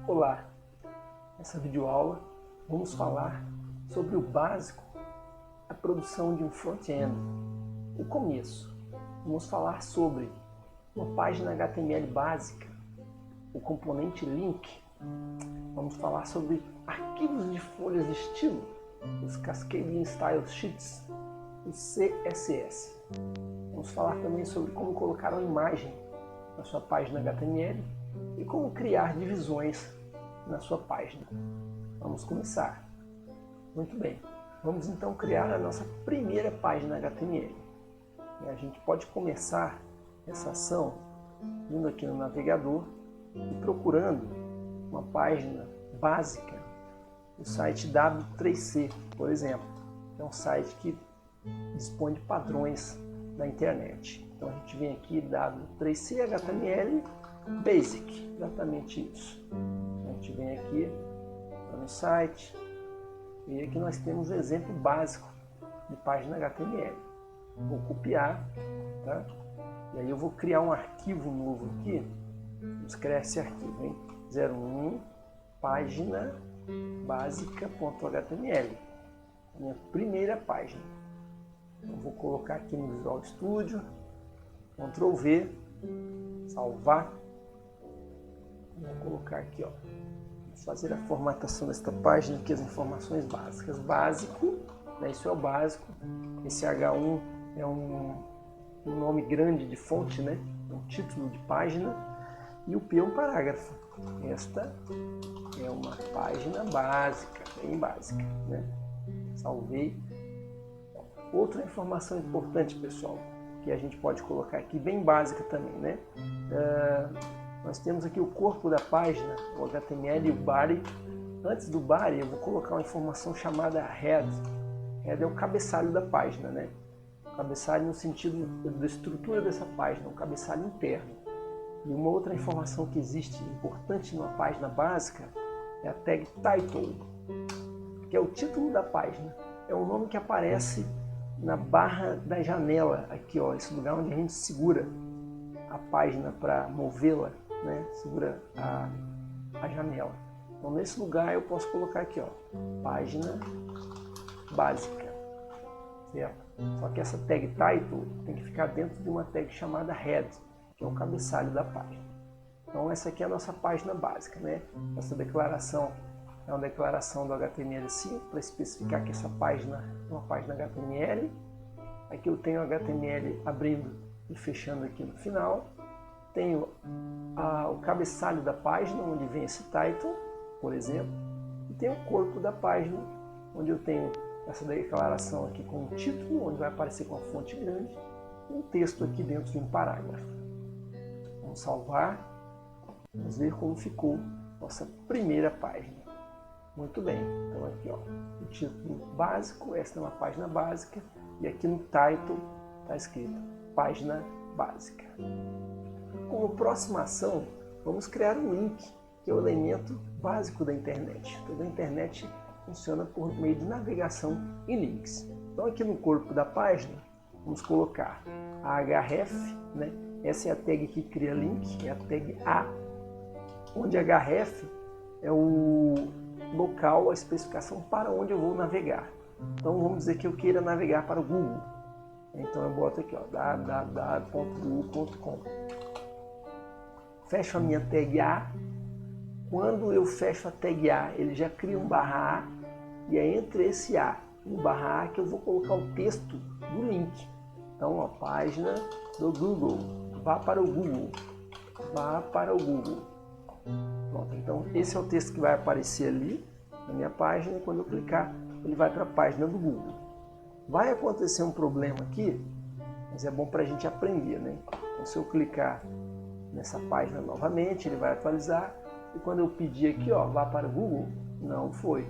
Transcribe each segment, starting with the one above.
Olá, nessa videoaula vamos falar sobre o básico da produção de um front-end, o começo. Vamos falar sobre uma página HTML básica, o componente link. Vamos falar sobre arquivos de folhas de estilo, os Cascading Style Sheets, o CSS. Vamos falar também sobre como colocar uma imagem na sua página HTML e como criar divisões na sua página. Vamos começar. Muito bem, vamos então criar a nossa primeira página HTML. E a gente pode começar essa ação indo aqui no navegador e procurando uma página básica do site W3C, por exemplo. É um site que dispõe de padrões na internet. Então a gente vem aqui W3C HTML Basic, exatamente isso. A gente vem aqui no site e aqui nós temos um exemplo básico de página HTML. Vou copiar, tá? E aí eu vou criar um arquivo novo aqui. Vamos criar esse arquivo, hein? 01 página básica.html, a minha primeira página. Então, vou colocar aqui no Visual Studio, Ctrl V, salvar. Vou colocar aqui, ó. Vamos fazer a formatação desta página aqui, as informações básicas. Básico, né, isso é o básico. Esse H1 é um nome grande de fonte, né? Um título de página. E o P é um parágrafo. Esta é uma página básica, bem básica, né? Salvei. Outra informação importante, pessoal, que a gente pode colocar aqui, bem básica também, né? Nós temos aqui o corpo da página, o HTML e o body. Antes do body, eu vou colocar uma informação chamada head. Head é o cabeçalho da página, né? O cabeçalho no sentido da estrutura dessa página, o cabeçalho interno. E uma outra informação que existe importante numa página básica é a tag title, que é o título da página. É um nome que aparece na barra da janela, aqui, ó, esse lugar onde a gente segura a página para movê-la, né? Segura a janela. Então, nesse lugar eu posso colocar aqui, ó, página básica, certo? Só que essa tag title tem que ficar dentro de uma tag chamada head, que é o cabeçalho da página. Então, essa aqui é a nossa página básica, né? Essa declaração é uma declaração do HTML5 para especificar que essa página é uma página HTML. Aqui eu tenho o HTML abrindo e fechando aqui no final. Tenho o cabeçalho da página, onde vem esse title, por exemplo. E tenho o corpo da página, onde eu tenho essa declaração aqui com um título, onde vai aparecer com a fonte grande, e um texto aqui dentro de um parágrafo. Vamos salvar. Vamos ver como ficou nossa primeira página. Muito bem, então aqui, ó, o título básico, esta é uma página básica, e aqui no title está escrito página básica. Como próxima ação, vamos criar um link, que é o elemento básico da internet. Toda a internet funciona por meio de navegação em links. Então aqui no corpo da página, vamos colocar a href, né? Essa é a tag que cria link, é a tag A, onde a href é o local, a especificação para onde eu vou navegar. Então vamos dizer que eu queira navegar para o Google. Então eu boto aqui, ó, www.google.com. Fecho a minha tag A. Quando eu fecho a tag A, ele já cria um barra A, e é entre esse A e o barra A que eu vou colocar o texto do link. Então, a página do Google. Vá para o Google. Vá para o Google. Pronto, então esse é o texto que vai aparecer ali na minha página, e quando eu clicar, ele vai para a página do Google. Vai acontecer um problema aqui, mas é bom para a gente aprender, né? Então, se eu clicar nessa página novamente, ele vai atualizar, e quando eu pedir aqui, ó, vá para o Google, não foi.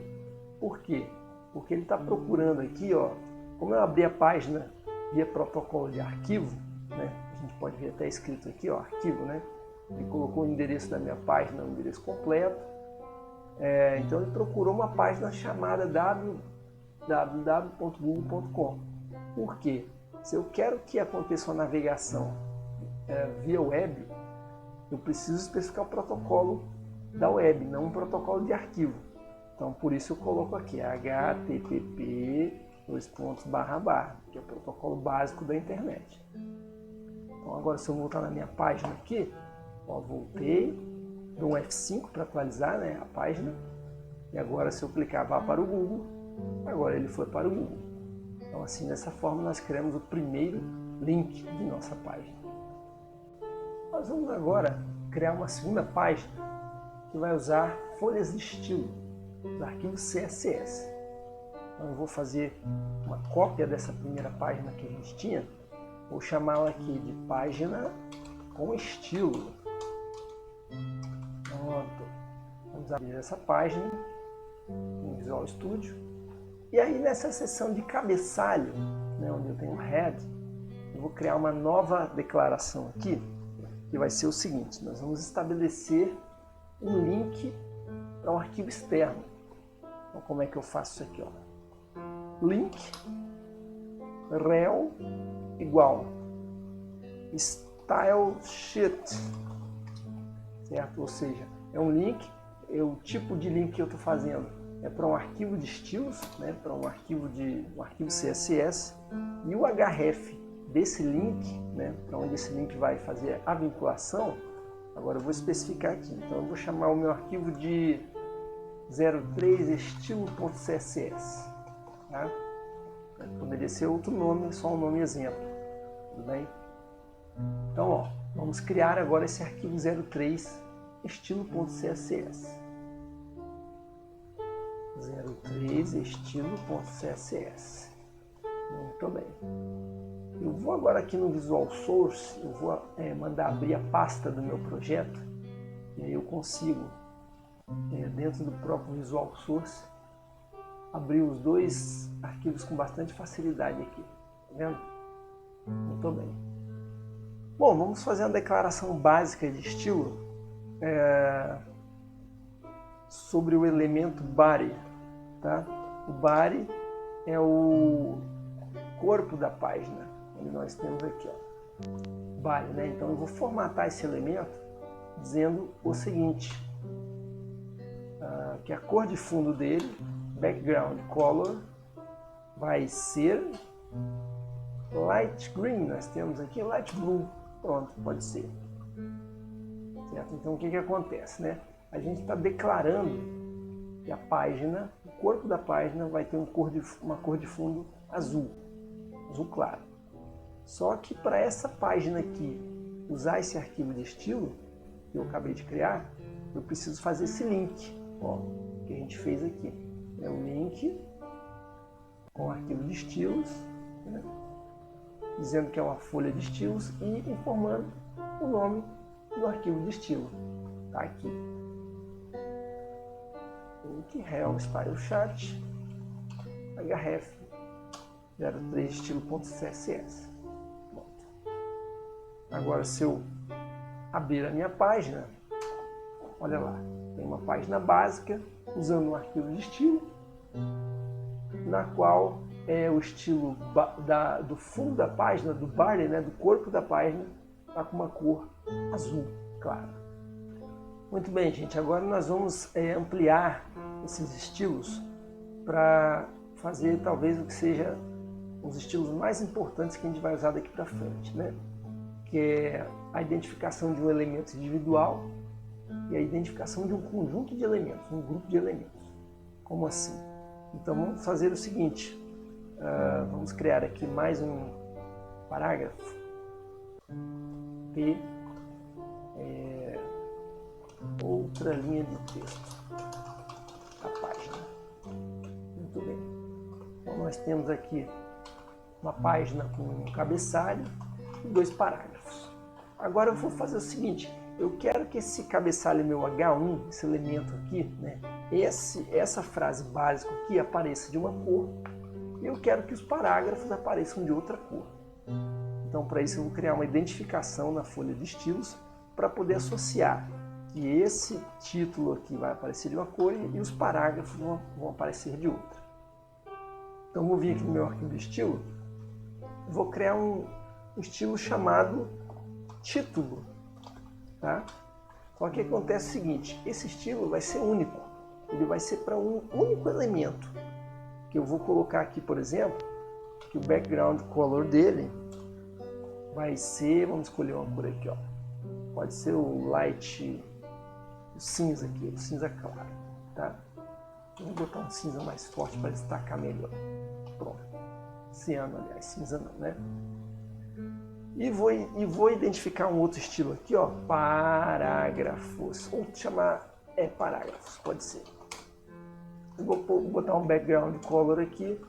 Por quê? Porque ele está procurando aqui, ó, como eu abri a página via protocolo de arquivo, né? A gente pode ver até escrito aqui, ó, arquivo, né? Ele colocou o endereço da minha página, o endereço completo. Então ele procurou uma página chamada www.google.com. Por quê? Se eu quero que aconteça uma navegação via web, eu preciso especificar o protocolo da web, não um protocolo de arquivo. Então, por isso eu coloco aqui http://, que é o protocolo básico da internet. Então, agora se eu voltar na minha página aqui, ó, voltei, dou um F5 para atualizar, né, a página. E agora se eu clicar vá para o Google, agora ele foi para o Google. Então, assim, dessa forma nós criamos o primeiro link de nossa página. Nós vamos agora criar uma segunda página que vai usar folhas de estilo, os arquivos CSS. Então eu vou fazer uma cópia dessa primeira página que a gente tinha, vou chamá-la aqui de página com estilo. Pronto. Vamos abrir essa página no Visual Studio. E aí nessa seção de cabeçalho, né, onde eu tenho head, eu vou criar uma nova declaração aqui, que vai ser o seguinte: nós vamos estabelecer um link para um arquivo externo. Então, como é que eu faço isso aqui? Ó? Link rel igual style sheet, certo? Ou seja, é um link, o tipo de link que eu estou fazendo é para um arquivo de estilos, né? Para um arquivo CSS, e o href desse link, né? Para onde esse link vai fazer a vinculação. Agora eu vou especificar aqui. Então eu vou chamar o meu arquivo de 03 estilo.css, tá? Poderia ser outro nome, só um nome exemplo, tudo bem? Então, ó, vamos criar agora esse arquivo 03 estilo.css. 03 estilo.css. Muito bem. Eu vou agora aqui no Visual Source, eu vou mandar abrir a pasta do meu projeto, e aí eu consigo, dentro do próprio Visual Source, abrir os dois arquivos com bastante facilidade aqui. Tá vendo? Muito bem. Bom, vamos fazer uma declaração básica de estilo sobre o elemento body. Tá? O body é o corpo da página, onde nós temos aqui, ó, body, né? Então eu vou formatar esse elemento dizendo o seguinte, que a cor de fundo dele, background color, vai ser light green. Nós temos aqui light blue. Pronto, pode ser. Certo? Então o que acontece, né? A gente está declarando que a página, o corpo da página vai ter uma cor de fundo azul claro. Só que para essa página aqui usar esse arquivo de estilo que eu acabei de criar, eu preciso fazer esse link, ó, que a gente fez aqui. É um link com o arquivo de estilos, né, dizendo que é uma folha de estilos e informando o nome do arquivo de estilo. Tá aqui. Link rel style chart href 03 estilo.css. Agora, se eu abrir a minha página, olha lá, tem uma página básica usando um arquivo de estilo, na qual o estilo do fundo da página, do body, né, do corpo da página, está com uma cor azul clara. Muito bem, gente, agora nós vamos ampliar esses estilos para fazer talvez o que seja os estilos mais importantes que a gente vai usar daqui para frente, né? Que é a identificação de um elemento individual e a identificação de um conjunto de elementos, um grupo de elementos. Como assim? Então vamos fazer o seguinte, vamos criar aqui mais um parágrafo, outra linha de texto da página. Muito bem. Então nós temos aqui uma página com um cabeçalho e 2 parágrafos. Agora eu vou fazer o seguinte, eu quero que esse cabeçalho meu H1, esse elemento aqui, né, essa frase básica aqui apareça de uma cor, e eu quero que os parágrafos apareçam de outra cor. Então para isso eu vou criar uma identificação na folha de estilos para poder associar que esse título aqui vai aparecer de uma cor e os parágrafos vão aparecer de outra. Então vou vir aqui no meu arquivo de estilo, vou criar um estilo chamado título, tá? Só que acontece o seguinte, esse estilo vai ser único, ele vai ser para um único elemento, que eu vou colocar aqui, por exemplo, que o background color dele vai ser, vamos escolher uma cor aqui, ó. Pode ser o light, o cinza aqui, o cinza claro, tá? Eu vou botar um cinza mais forte para destacar melhor. Pronto. Ciano, aliás, cinza não, né? E vou identificar um outro estilo aqui, ó, parágrafos. Ou chamar, parágrafos, pode ser. Eu vou botar um background color aqui,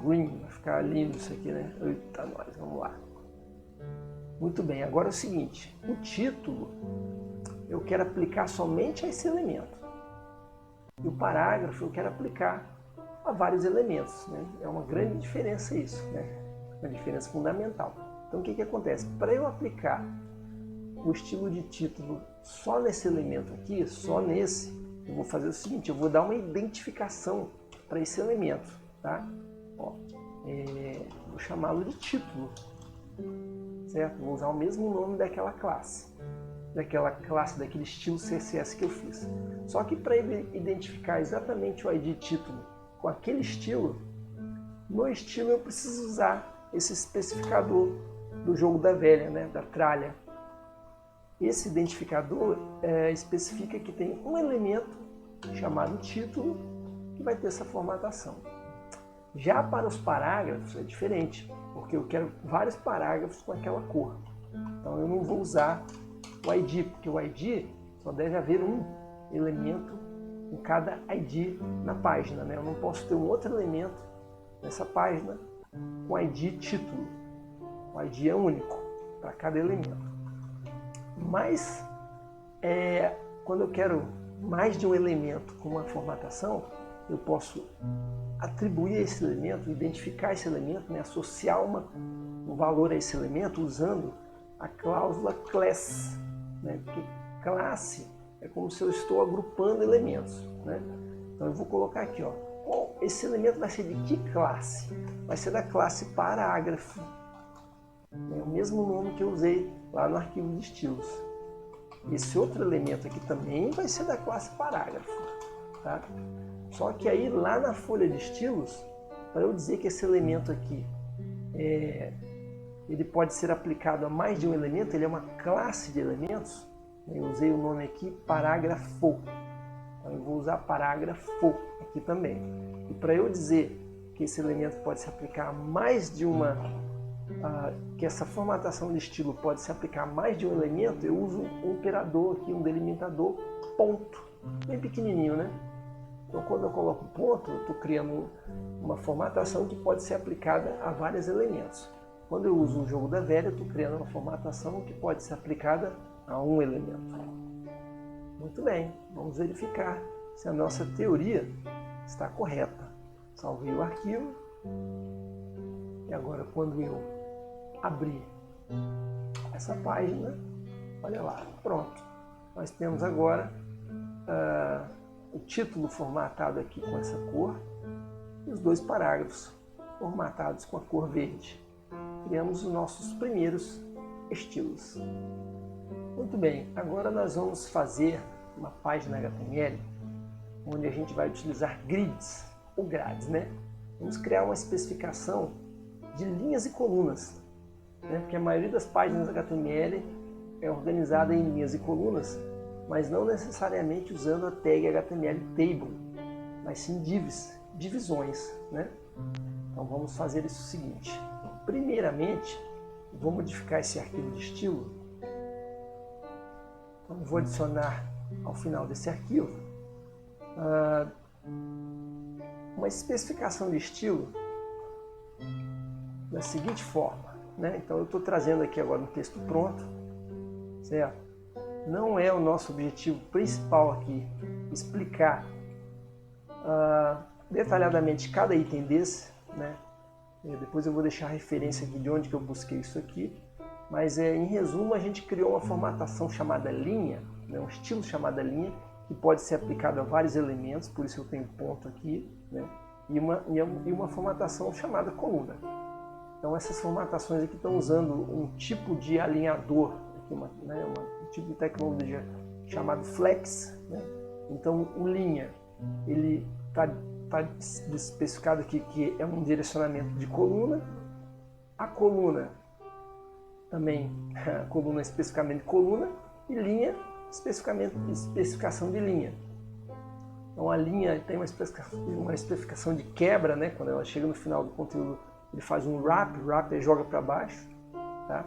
green, vai ficar lindo isso aqui, né? Eita, nós, vamos lá. Muito bem, agora é o seguinte, o título eu quero aplicar somente a esse elemento. E o parágrafo eu quero aplicar a vários elementos, né? É uma grande diferença isso, né? Uma diferença fundamental. Então o que acontece? Para eu aplicar o estilo de título só nesse elemento aqui, só nesse, eu vou fazer o seguinte, eu vou dar uma identificação para esse elemento, tá? Ó, vou chamá-lo de título, certo? Vou usar o mesmo nome daquela classe, daquele estilo CSS que eu fiz. Só que para ele identificar exatamente o ID título com aquele estilo, no estilo eu preciso usar esse especificador do jogo da velha, né? Da tralha. Esse identificador especifica que tem um elemento chamado título que vai ter essa formatação. Já para os parágrafos é diferente, porque eu quero vários parágrafos com aquela cor. Então eu não vou usar o ID, porque o ID só deve haver um elemento em cada ID na página, né? Eu não posso ter um outro elemento nessa página com ID título. O ID é único para cada elemento. Mas quando eu quero mais de um elemento com uma formatação, eu posso atribuir a esse elemento, identificar esse elemento, né? Associar um valor a esse elemento usando a cláusula class, né? Porque classe é como se eu estou agrupando elementos, né? Então eu vou colocar aqui, ó. Bom, esse elemento vai ser de que classe? Vai ser da classe parágrafo. É o mesmo nome que eu usei lá no arquivo de estilos. Esse outro elemento aqui também vai ser da classe parágrafo, tá? Só que aí lá na folha de estilos, para eu dizer que esse elemento aqui ele pode ser aplicado a mais de um elemento, ele é uma classe de elementos, eu usei o nome aqui parágrafo. Então eu vou usar parágrafo aqui também. E para eu dizer que esse elemento pode se aplicar a mais de uma, que essa formatação de estilo pode se aplicar a mais de um elemento, eu uso um operador aqui, um delimitador ponto, bem pequenininho, né? Então quando eu coloco ponto, eu estou criando uma formatação que pode ser aplicada a vários elementos. Quando eu uso o jogo da velha, eu estou criando uma formatação que pode ser aplicada a um elemento. Muito bem, vamos verificar se a nossa teoria está correta. Salvei o arquivo e agora quando eu abrir essa página, olha lá, pronto. Nós temos agora o título formatado aqui com essa cor e os dois parágrafos formatados com a cor verde. Criamos os nossos primeiros estilos. Muito bem, agora nós vamos fazer uma página HTML onde a gente vai utilizar grids ou grades, né? Vamos criar uma especificação de linhas e colunas, né? Porque a maioria das páginas HTML é organizada em linhas e colunas, mas não necessariamente usando a tag HTML table, mas sim divisões, né? Então vamos fazer isso o seguinte. Primeiramente, vou modificar esse arquivo de estilo. Então vou adicionar ao final desse arquivo uma especificação de estilo da seguinte forma, né? Então eu estou trazendo aqui agora um texto pronto, certo? Não é o nosso objetivo principal aqui explicar detalhadamente cada item desse, né? Depois eu vou deixar a referência aqui de onde que eu busquei isso aqui, mas em resumo a gente criou uma formatação chamada linha, né? Um estilo chamado linha, que pode ser aplicado a vários elementos, por isso eu tenho ponto aqui, né? E uma formatação chamada coluna. Então essas formatações aqui estão usando um tipo de alinhador, aqui um tipo de tecnologia chamado Flex, né? Então o linha, ele está especificado aqui que é um direcionamento de coluna. A coluna também, a coluna especificamente coluna, e linha especificação de linha. Então a linha tem uma especificação de quebra, né? Quando ela chega no final do conteúdo, ele faz um wrap ele joga para baixo, tá?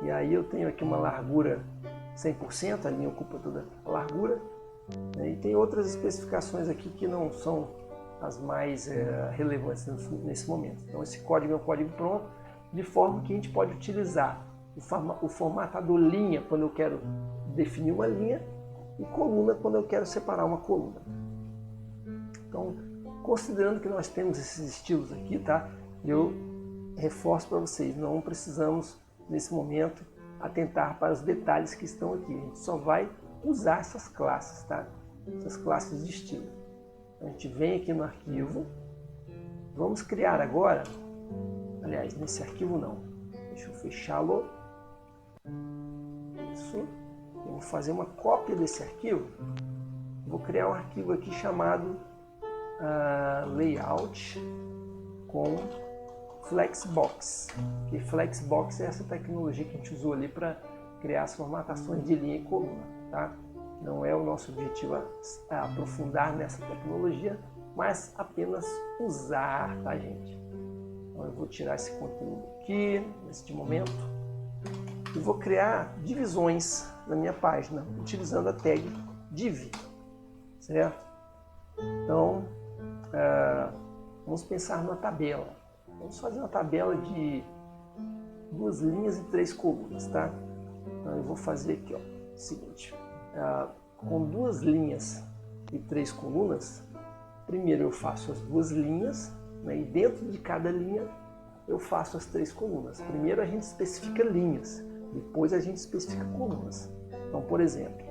E aí eu tenho aqui uma largura 100%, a linha ocupa toda a largura, né? E tem outras especificações aqui que não são as mais relevantes nesse momento. Então esse código é um código pronto, de forma que a gente pode utilizar o formatador linha quando eu quero definir uma linha e coluna quando eu quero separar uma coluna. Então, considerando que nós temos esses estilos aqui, tá? Eu reforço para vocês, não precisamos nesse momento atentar para os detalhes que estão aqui. A gente só vai usar essas classes, tá? Essas classes de estilo. A gente vem aqui no arquivo, vamos criar agora, aliás, nesse arquivo não, deixa eu fechá-lo, isso, eu vou fazer uma cópia desse arquivo, vou criar um arquivo aqui chamado layout com Flexbox, que Flexbox é essa tecnologia que a gente usou ali para criar as formatações de linha e coluna, tá? Não é o nosso objetivo aprofundar nessa tecnologia, mas apenas usar, tá, gente? Então eu vou tirar esse conteúdo aqui, neste momento, e vou criar divisões na minha página, utilizando a tag div, certo? Então, vamos pensar numa tabela. Vamos fazer uma tabela de 2 linhas e 3 colunas, tá? Então eu vou fazer aqui, ó, o seguinte. Com 2 linhas e 3 colunas, primeiro eu faço as 2 linhas, né, e dentro de cada linha eu faço as 3 colunas. Primeiro a gente especifica linhas, depois a gente especifica colunas. Então, por exemplo,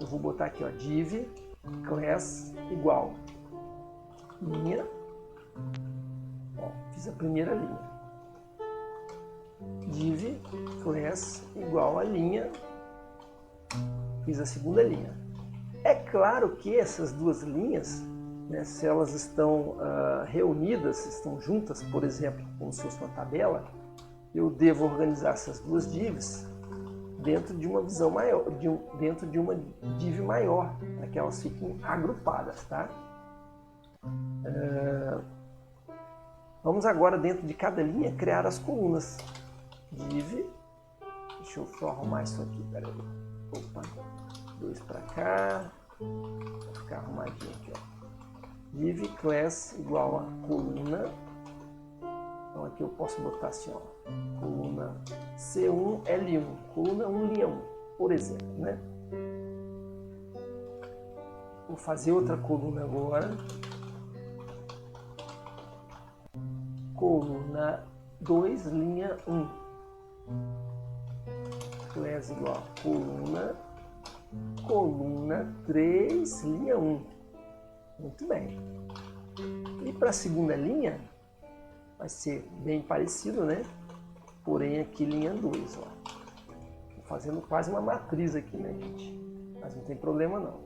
eu vou botar aqui, ó, div class igual linha, ó, fiz a primeira linha, div class igual a linha, fiz a segunda linha. É claro que essas 2 linhas, né, se elas estão reunidas, estão juntas, por exemplo, como se fosse uma tabela, eu devo organizar essas 2 divs dentro de uma visão maior, dentro de uma div maior, para que elas fiquem agrupadas, tá? Vamos agora, dentro de cada linha, criar as colunas. Div, deixa eu só arrumar isso aqui, peraí. Opa, 2 para cá, vou ficar arrumadinho aqui, ó. Div class igual a coluna, então aqui eu posso botar assim, ó, coluna C1 L1, coluna 1 linha 1, por exemplo, né? Vou fazer outra coluna agora, coluna 2 linha 1, class igual a coluna 3 linha 1. Muito bem. E para a segunda linha, vai ser bem parecido, né? Porém aqui linha 2, ó. Tô fazendo quase uma matriz aqui, né, gente? Mas não tem problema não.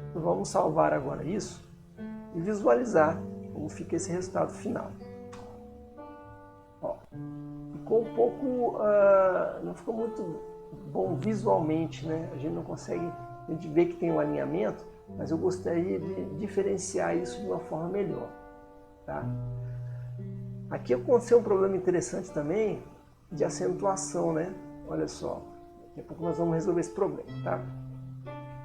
Então, vamos salvar agora isso e visualizar como fica esse resultado final. Ó, ficou um pouco... não ficou muito bom visualmente, né? A gente não consegue... A gente vê que tem um alinhamento, mas eu gostaria de diferenciar isso de uma forma melhor, tá? Aqui aconteceu um problema interessante também de acentuação, né? Olha só, daqui a pouco nós vamos resolver esse problema, tá?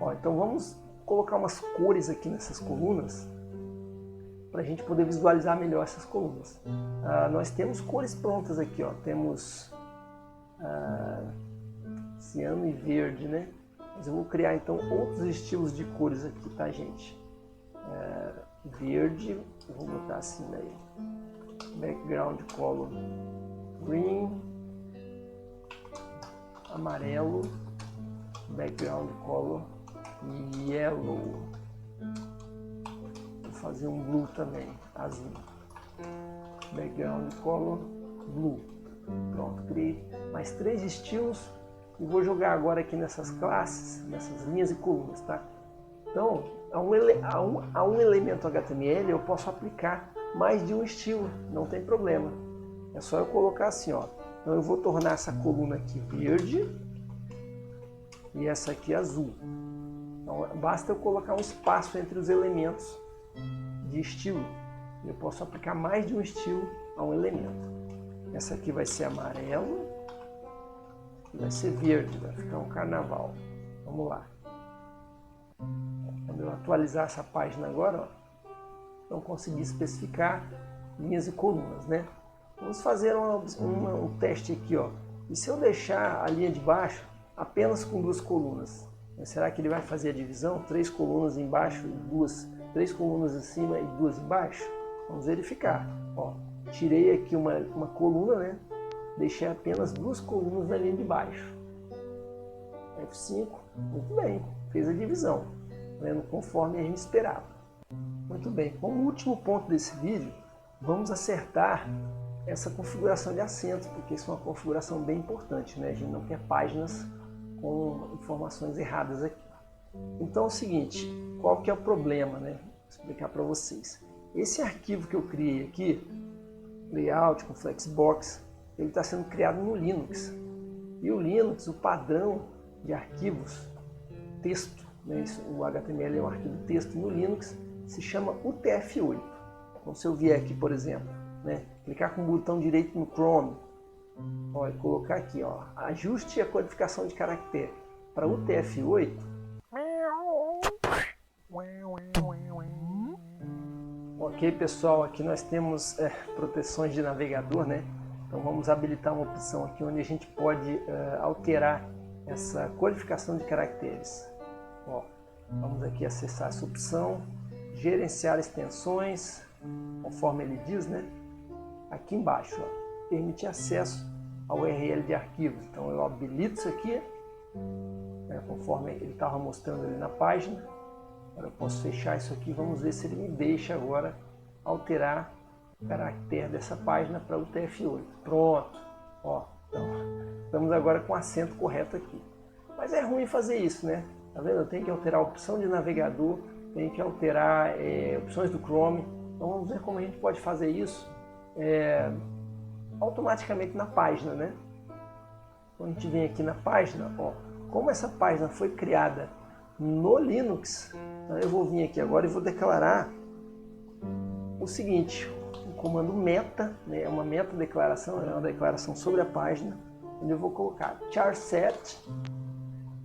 Ó, então vamos colocar umas cores aqui nessas colunas para a gente poder visualizar melhor essas colunas. Nós temos cores prontas aqui, ó. Temos ciano e verde, né? Mas eu vou criar então outros estilos de cores aqui, tá, gente? Verde, eu vou botar assim daí. Background color green, amarelo, background color yellow. Vou fazer um blue também, azul. Background color blue. Pronto, criei mais 3 estilos e vou jogar agora aqui nessas classes, nessas linhas e colunas, tá? Então, a um elemento HTML eu posso aplicar mais de um estilo, não tem problema. É só eu colocar assim, ó. Então eu vou tornar essa coluna aqui verde e essa aqui azul. Então, basta eu colocar um espaço entre os elementos de estilo. Eu posso aplicar mais de um estilo a um elemento. Essa aqui vai ser amarelo, vai ser verde, vai ficar um carnaval. Vamos lá. Quando eu atualizar essa página agora, ó, então consegui especificar linhas e colunas, né? Vamos fazer um teste aqui, ó. E se eu deixar a linha de baixo apenas com duas colunas? Será que ele vai fazer a divisão? 3 colunas embaixo e 3 colunas em cima e 2 embaixo? Vamos verificar. Ó, tirei aqui uma coluna, né? Deixei apenas 2 colunas na linha de baixo. F5, muito bem, fez a divisão, vendo conforme a gente esperava. Muito bem, como último ponto desse vídeo, vamos acertar essa configuração de acentos, porque isso é uma configuração bem importante, né? A gente não quer páginas com informações erradas aqui. Então é o seguinte, qual que é o problema, né? Vou explicar para vocês. Esse arquivo que eu criei aqui, layout com Flexbox, ele está sendo criado no Linux. E o Linux, o padrão de arquivos, texto, né? O HTML é um arquivo texto no Linux, se chama UTF-8. Então se eu vier aqui, por exemplo, né, clicar com o botão direito no Chrome, ó, e colocar aqui, ó, ajuste a codificação de caractere para UTF-8. Ok, pessoal, aqui nós temos proteções de navegador, né? Então vamos habilitar uma opção aqui onde a gente pode alterar essa codificação de caracteres. Ó, vamos aqui acessar essa opção, gerenciar extensões, conforme ele diz, né? Aqui embaixo, ó, permitir acesso ao URL de arquivos. Então eu habilito isso aqui, né, conforme ele estava mostrando ali na página. Agora eu posso fechar isso aqui, vamos ver se ele me deixa agora alterar o caractere dessa página para o UTF-8. Pronto, ó, então, estamos agora com o acento correto aqui. Mas é ruim fazer isso, né? Tá vendo? Eu tenho que alterar a opção de navegador, tenho que alterar opções do Chrome. Então vamos ver como a gente pode fazer isso automaticamente na página, né? Quando a gente vem aqui na página, ó, como essa página foi criada no Linux, então eu vou vir aqui agora e vou declarar o seguinte, o comando meta, né, é uma meta declaração, é uma declaração sobre a página, onde eu vou colocar charset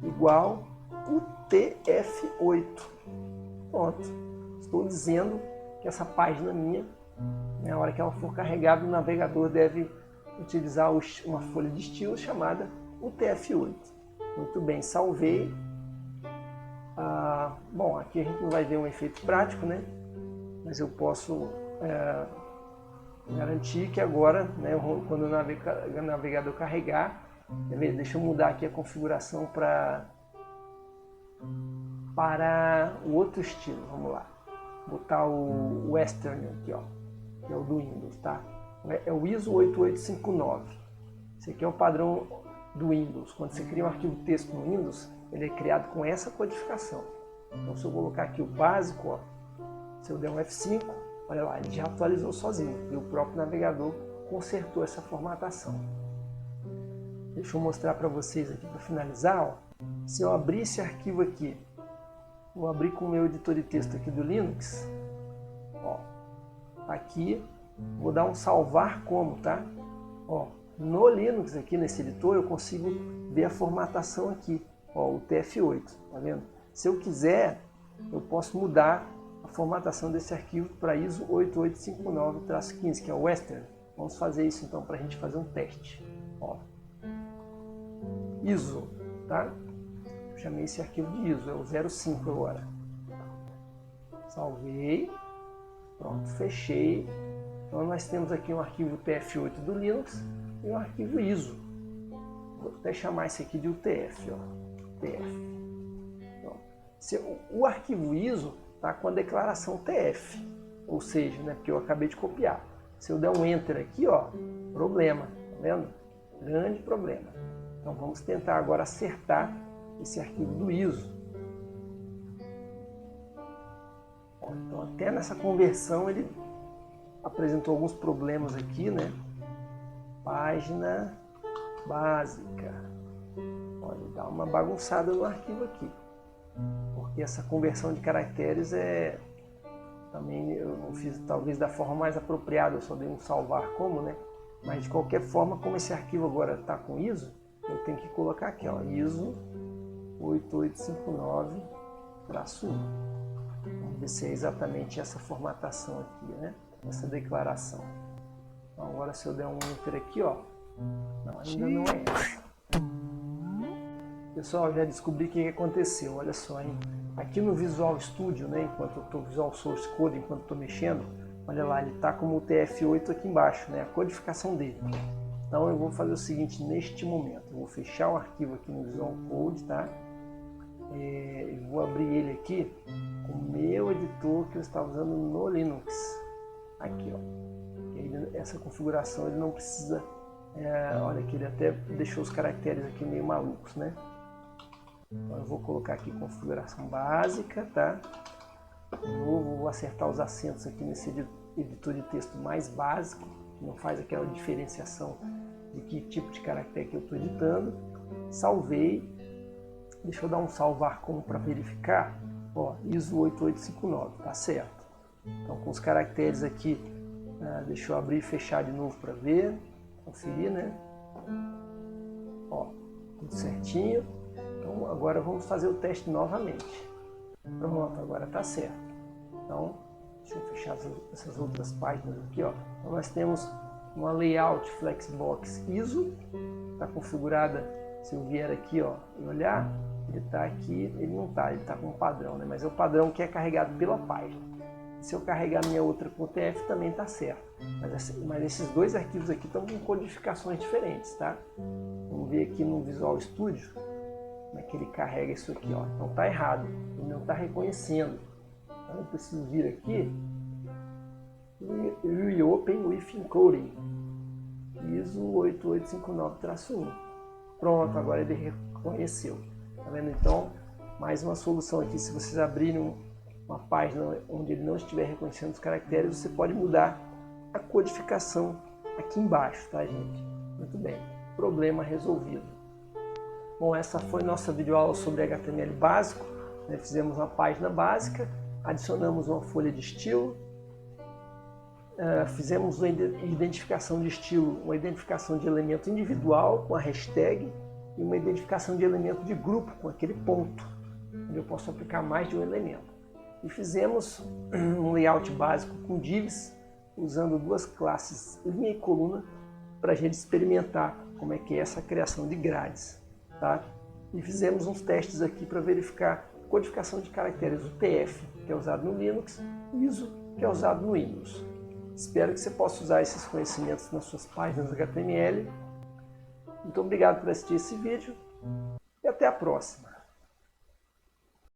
igual UTF-8. Pronto, estou dizendo que essa página minha, na hora que ela for carregada, o navegador deve utilizar uma folha de estilo chamada UTF-8. Muito bem, salvei. Bom, aqui a gente não vai ver um efeito prático, né? Mas eu posso garantir que agora, né, quando o navegador carregar, deixa eu mudar aqui a configuração para o outro estilo. Vamos lá, botar o Western aqui, ó, que é o do Windows, tá? É o ISO 8859. Esse aqui é o padrão do Windows. Quando você cria um arquivo texto no Windows, ele é criado com essa codificação. Então se eu colocar aqui o básico, ó, se eu der um F5, olha lá, ele já atualizou sozinho e o próprio navegador consertou essa formatação. Deixa eu mostrar para vocês aqui para finalizar, ó. Se eu abrir esse arquivo aqui, vou abrir com o meu editor de texto aqui do Linux, ó, aqui vou dar um salvar como, tá? Ó, no Linux aqui nesse editor eu consigo ver a formatação aqui, ó, o UTF-8, tá vendo? Se eu quiser, eu posso mudar a formatação desse arquivo para ISO 8859-15, que é o Western. Vamos fazer isso então para a gente fazer um teste. Ó, ISO, tá? Eu chamei esse arquivo de ISO, é o 05 agora. Salvei, pronto, fechei. Então nós temos aqui um arquivo UTF-8 do Linux e um arquivo ISO. Vou até chamar esse aqui de UTF, ó, UTF. O arquivo ISO está com a declaração TF, ou seja, né, porque eu acabei de copiar. Se eu der um Enter aqui, ó, problema, tá vendo? Grande problema. Então vamos tentar agora acertar esse arquivo do ISO. Então até nessa conversão ele apresentou alguns problemas aqui, né? Página básica. Olha, dá uma bagunçada no arquivo aqui. Porque essa conversão de caracteres também eu não fiz talvez da forma mais apropriada, eu só dei um salvar como, né? Mas de qualquer forma, como esse arquivo agora está com ISO, eu tenho que colocar aqui, ó, ISO 8859-1. Vamos ver se é exatamente essa formatação aqui, né? Essa declaração. Então, agora se eu der um Enter aqui, ó, não, ainda não é essa. Pessoal, já descobri o que aconteceu, olha só, hein? Aqui no Visual Studio, né, enquanto eu estou Visual Source Code, enquanto estou mexendo, olha lá, ele está como o TF8 aqui embaixo, né, a codificação dele. Então eu vou fazer o seguinte, neste momento, eu vou fechar o arquivo aqui no Visual Code, tá? Eu vou abrir ele aqui com o meu editor que eu estava usando no Linux. Aqui, ó. Essa configuração ele não precisa... olha que ele até deixou os caracteres aqui meio malucos, né? Então eu vou colocar aqui configuração básica, tá? Vou acertar os acentos aqui nesse editor de texto mais básico, que não faz aquela diferenciação de que tipo de caractere que eu estou editando. Salvei. Deixa eu dar um salvar como para verificar. Ó, ISO 8859, tá certo. Então com os caracteres aqui, deixa eu abrir e fechar de novo para ver, conferir, né? Ó, tudo certinho. Então agora vamos fazer o teste novamente. Pronto, agora está certo. Então, deixa eu fechar essas outras páginas aqui, ó. Então nós temos uma layout Flexbox ISO, está configurada. Se eu vier aqui, ó, e olhar, ele está aqui, ele não está, ele está com um padrão, né? Mas é o padrão que é carregado pela página. Se eu carregar minha outra com TF também está certo. Mas esses dois arquivos aqui estão com codificações diferentes, tá? Vamos ver aqui no Visual Studio como é que ele carrega isso aqui, ó. Então tá errado, ele não está reconhecendo. Então eu preciso vir aqui e Reopen with Encoding ISO 8859-1. Pronto, agora ele reconheceu. Tá vendo? Então, mais uma solução aqui. Se vocês abrirem uma página onde ele não estiver reconhecendo os caracteres, você pode mudar a codificação aqui embaixo, tá, gente? Muito bem, problema resolvido. Bom, essa foi nossa videoaula sobre HTML básico, né? Fizemos uma página básica, adicionamos uma folha de estilo, fizemos uma identificação de estilo, uma identificação de elemento individual com a hashtag e uma identificação de elemento de grupo com aquele ponto, onde eu posso aplicar mais de um elemento. E fizemos um layout básico com divs, usando duas classes linha e coluna, para a gente experimentar como é que é essa criação de grades. Tá? E fizemos uns testes aqui para verificar a codificação de caracteres UTF, que é usado no Linux, e ISO, que é usado no Windows. Espero que você possa usar esses conhecimentos nas suas páginas HTML. Muito obrigado por assistir esse vídeo e até a próxima.